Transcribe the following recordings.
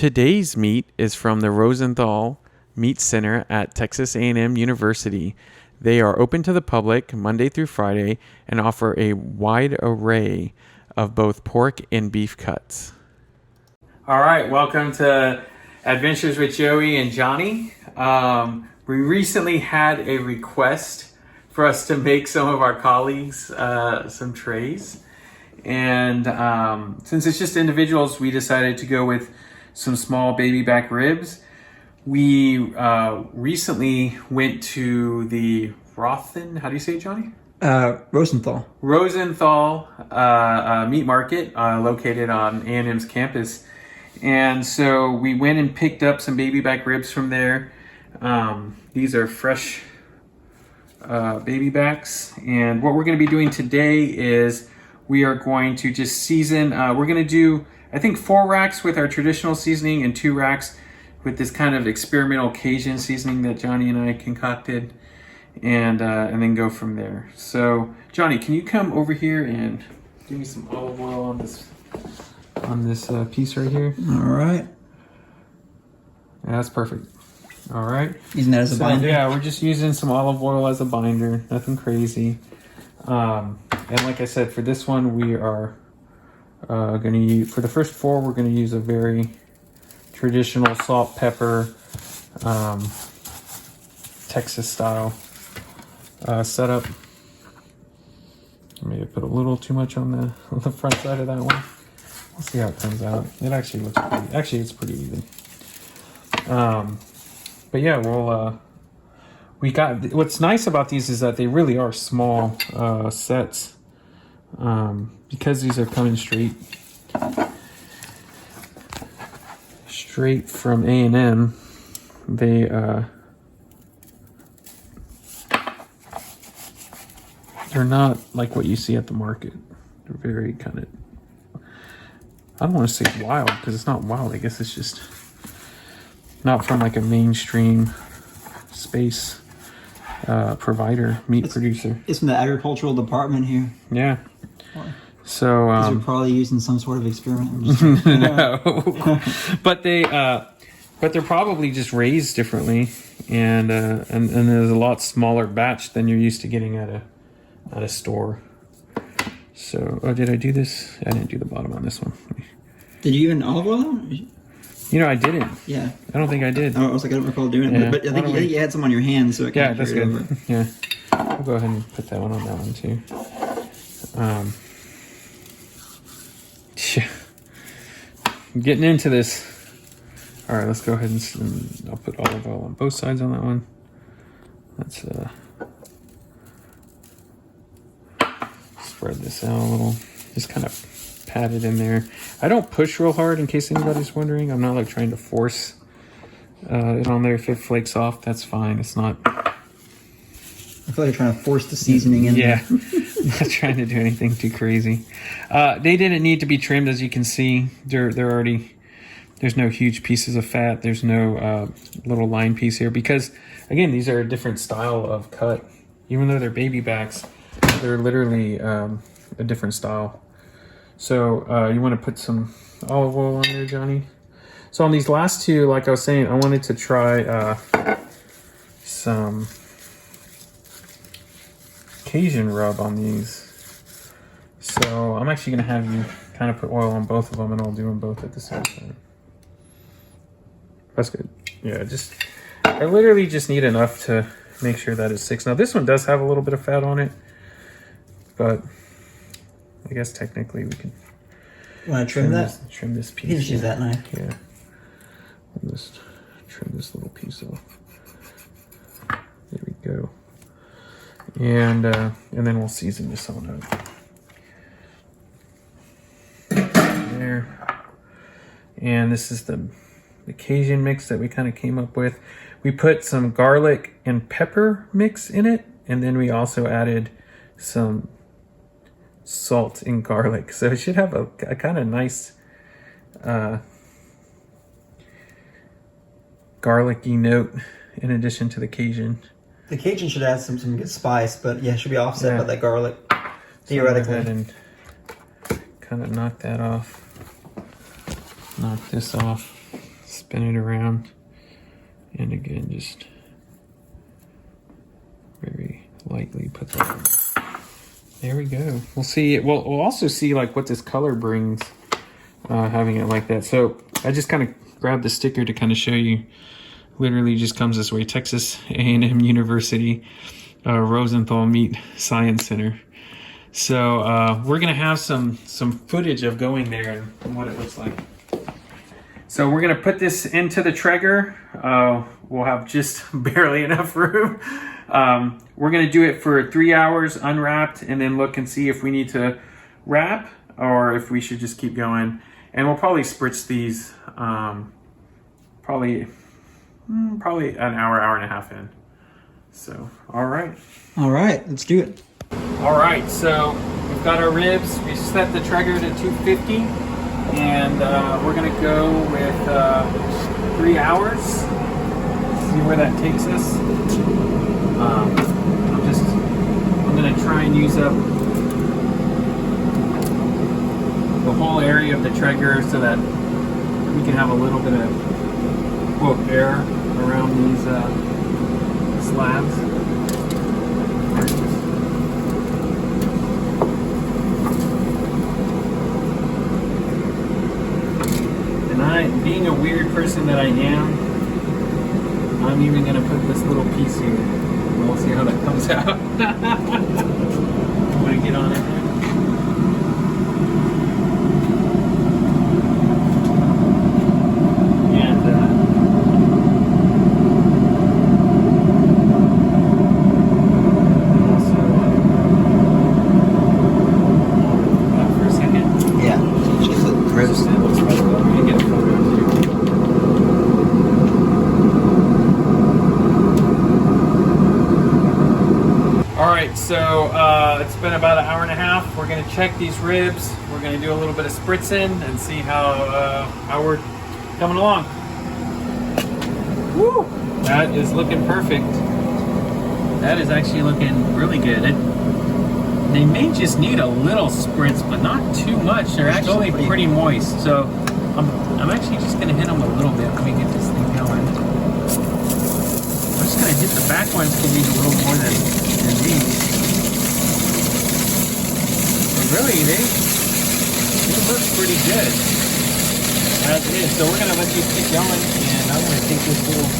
Today's meat is from the Rosenthal Meat Center at Texas A&M University. They are open to the public Monday through Friday and offer a wide array of both pork and beef cuts. All right, welcome to Adventures with Joey and Johnny. We recently had a request for us to make some of our colleagues some trays. And since it's just individuals, we decided to go with some small baby back ribs. We recently went to the how do you say it, Johnny? Rosenthal meat market located on A&M's campus. And so we went and picked up some baby back ribs from there. These are fresh baby backs. And what we're going to be doing today is we are going to just season. We're going to do, I think, 4 racks with our traditional seasoning and 2 racks with this kind of experimental Cajun seasoning that Johnny and I concocted, and then go from there. So, Johnny, can you come over here and give me some olive oil on this piece right here? All right. Yeah, that's perfect. All right. Using that as a binder? Yeah, we're just using some olive oil as a binder. Nothing crazy. And like I said, for this one, we are going to use, for the first 4, we're going to use a very traditional salt, pepper, Texas style setup. Maybe I put a little too much on the front side of that one. We'll see how it turns out. It actually looks pretty, it's pretty even. But yeah, what's nice about these is that they really are small sets. Because these are coming straight from A&M, they're not like what you see at the market. They're very kind of, I don't want to say wild, because it's not wild. I guess it's just not from like a mainstream space provider, meat producer. It's from the agricultural department here. Yeah. So these are probably using some sort of experiment. No, but they're probably just raised differently, and there's a lot smaller batch than you're used to getting at a store. So, did I do this? I didn't do the bottom on this one. Did you even olive oil them? I didn't. Yeah. I don't think I did. I was like, I don't recall doing it, Yeah. but I think you had some on your hands, so it kind of that's good. over. Yeah. I'll go ahead and put that one on that one too. Getting into this. All right, let's go ahead and I'll put olive oil on both sides on that one. Let's spread this out a little. Just kind of pat it in there. I don't push real hard, in case anybody's wondering. I'm not like trying to force it on there. If it flakes off, that's fine. It's not. I feel like you're trying to force the seasoning in. Yeah, not trying to do anything too crazy. They didn't need to be trimmed, as you can see. They're already. There's no huge pieces of fat. There's no little line piece here, because again, these are a different style of cut. Even though they're baby backs, they're literally a different style. So you want to put some olive oil on there, Johnny. So on these last 2, like I was saying, I wanted to try some Cajun rub on these. So I'm actually going to have you kind of put oil on both of them, and I'll do them both at the same time. That's good. Yeah, I literally just need enough to make sure that it sticks. Now this one does have a little bit of fat on it, but I guess technically we can. You want to trim that? Trim this piece. You can just use that knife. Yeah. I'll just trim this little piece off. There we go. And then we'll season this on up. There. And this is the Cajun mix that we kind of came up with. We put some garlic and pepper mix in it, and then we also added some salt and garlic. So it should have a kind of nice garlicky note in addition to the Cajun. The Cajun should add some good spice, but yeah, it should be offset by that garlic, theoretically. So go ahead and kind of knock that off. Knock this off. spin it around, and again, just very lightly put that in. There we go. We'll see. We'll also see like what this color brings, having it like that. So I just kind of grabbed the sticker to kind of show you. Literally just comes this way: Texas A&M University, Rosenthal Meat Science Center. So we're gonna have some footage of going there and what it looks like. So we're gonna put this into the Traeger. We'll have just barely enough room. We're gonna do it for 3 hours unwrapped, and then look and see if we need to wrap or if we should just keep going. And we'll probably spritz these probably an hour and a half in. So all right, let's do it. All right, so we've got our ribs. We set the Traeger to 250, and we're gonna go with 3 hours. See where that takes us. I'm gonna try and use up the whole area of the Traeger so that we can have a little bit of quote air around these slabs. And being a weird person that I am, I'm even gonna put this little piece here. We'll see how that comes out. I'm gonna get on it. So it's been about an hour and a half. We're gonna check these ribs. We're gonna do a little bit of spritzing and see how we're coming along. Woo! That is looking perfect. That is actually looking really good. They may just need a little spritz, but not too much. They're actually pretty moist. So I'm actually just gonna hit them a little bit. Let me get this thing going. I'm just gonna hit the back ones because need a little more than these. Really, they look pretty good as is. So we're gonna let these keep going, and I'm gonna take this little.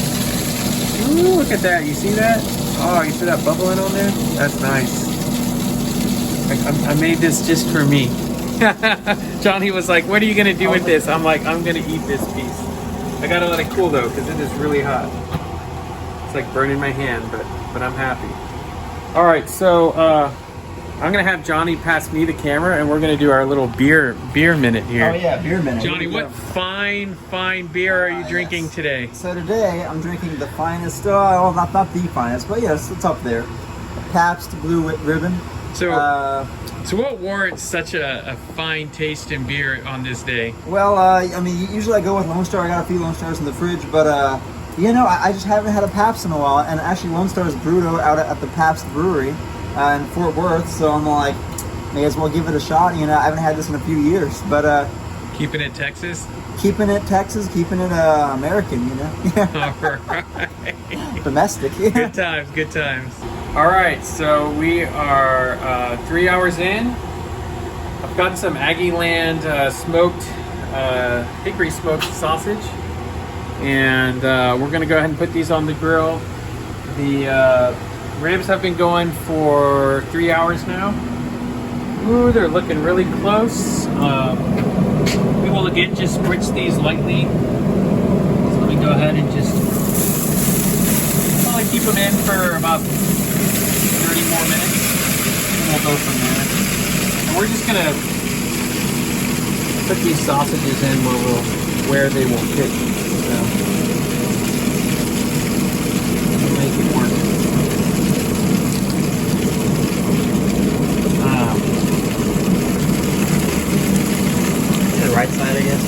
Ooh, look at that! You see that? Oh, you see that bubbling on there? That's nice. I made this just for me. Johnny was like, "What are you gonna do with this?" I'm like, "I'm gonna eat this piece." I gotta let it cool though, because it is really hot. It's like burning my hand, but I'm happy. All right, so. I'm gonna have Johnny pass me the camera, and we're gonna do our little beer minute here. Oh yeah, beer minute. Johnny, what fine beer are you drinking today? So today I'm drinking the finest. Well, not the finest, but yes, it's up there. Pabst Blue Ribbon. So what warrants such a fine taste in beer on this day? Well, I mean, usually I go with Lone Star. I got a few Lone Stars in the fridge, but I just haven't had a Pabst in a while. And actually, Lone Star is brewed out at the Pabst Brewery in Fort Worth, so I'm like, may as well give it a shot. You know, I haven't had this in a few years, but keeping it Texas, keeping it American, you know. All right. Domestic. Good times. All right, so we are 3 hours in. I've got some Aggieland smoked hickory smoked sausage, and we're gonna go ahead and put these on the grill. The ribs have been going for 3 hours now. Ooh, they're looking really close. We will again just spritz these lightly. So let me go ahead and just probably keep them in for about 30 more minutes. And we'll go from there. And we're just gonna put these sausages in where they will fit. So we'll make it work. Right side, I guess.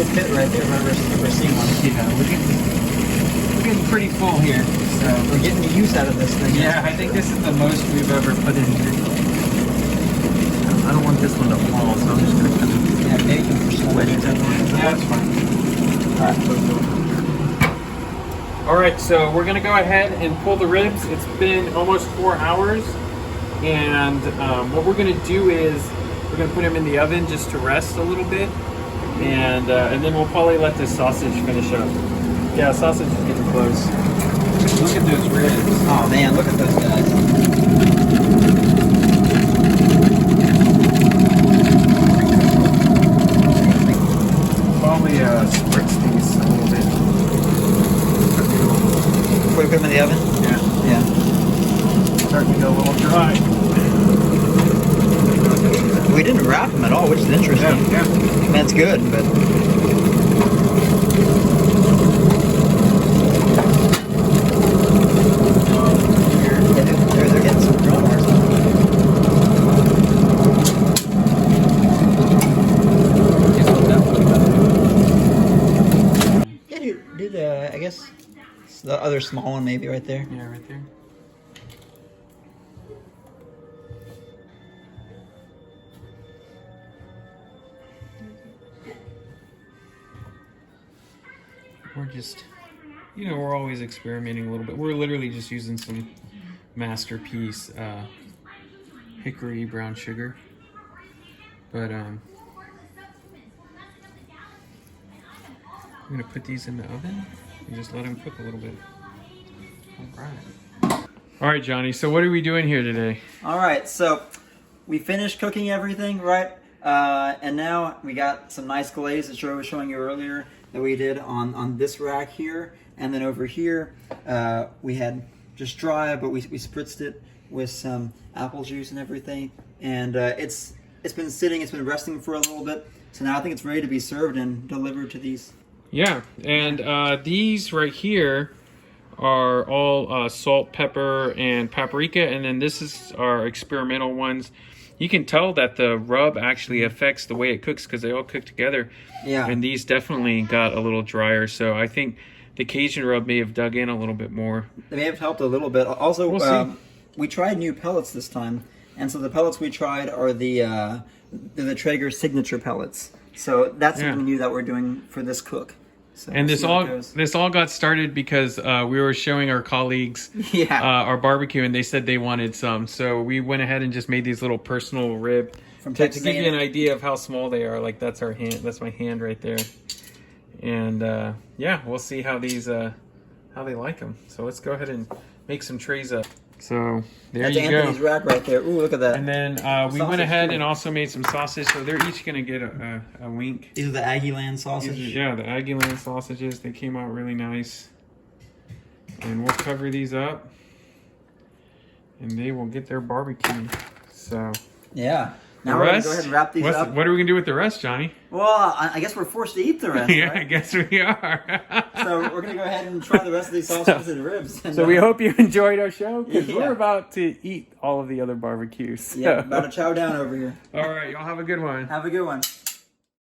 little pit right there if I've ever seen one. Yeah, We're getting pretty full here, so we're getting the use out of this thing. yeah, I think this is the most we've ever put in here. I don't want this one to fall, so I'm just gonna kind of. Yeah, bacon for some wedding. Yeah, that's fine. All right, so we're gonna go ahead and pull the ribs. It's been almost 4 hours, and what we're gonna do is we're gonna put them in the oven just to rest a little bit, and then we'll probably let this sausage finish up. Yeah, sausage is getting close. Look at those ribs. Oh man, look at those guys. Probably spritz these a little bit. Before we put them in the oven? Yeah. Yeah. Starting to go a little dry. We didn't wrap them at all, which is interesting. Yeah. That's good, but. They're getting some drummers. Yeah, do the, I guess, the other small one maybe right there. Yeah, right there. We're just, we're always experimenting a little bit. We're literally just using some Masterpiece hickory brown sugar. But I'm gonna put these in the oven and just let them cook a little bit. All right, Johnny. So what are we doing here today? All right, so we finished cooking everything, right? And now we got some nice glaze that Joe was showing you earlier that we did on this rack here. And then over here, we had just dry, but we spritzed it with some apple juice and everything. And it's been sitting, it's been resting for a little bit. So now I think it's ready to be served and delivered to these. Yeah, and these right here are all salt, pepper, and paprika. And then this is our experimental ones. You can tell that the rub actually affects the way it cooks because they all cook together. Yeah. And these definitely got a little drier. So I think the Cajun rub may have dug in a little bit more. They may have helped a little bit. Also, We'll we tried new pellets this time. And so the pellets we tried are the Traeger signature pellets. So that's something new that we're doing for this cook. So And we'll this all got started because we were showing our colleagues our barbecue, and they said they wanted some. So we went ahead and just made these little personal rib From to Texas give you A&M. an idea of how small they are. Like that's our hand. That's my hand right there. And yeah, we'll see how these how they like them. So let's go ahead and make some trays up. So there That's you Anthony's go. rack right there. Ooh, look at that. And then we Sausage went ahead too. and also made some sausage. So they're each gonna get a wink. These are the Aggie Land sausage. Yeah, the Aggieland sausages, they came out really nice. And we'll cover these up and they will get their barbecue. So Yeah. Now the we're going rest, to go ahead and wrap these up. what are we gonna do with the rest, Johnny? Well, I guess we're forced to eat the rest, Yeah, I right? guess we are. So we're going to go ahead and try the rest of these sausages and ribs. And, So we hope you enjoyed our show because Yeah. we're about to eat all of the other barbecues. Yeah, about to chow down over here. All right, y'all have a good one. Have a good one.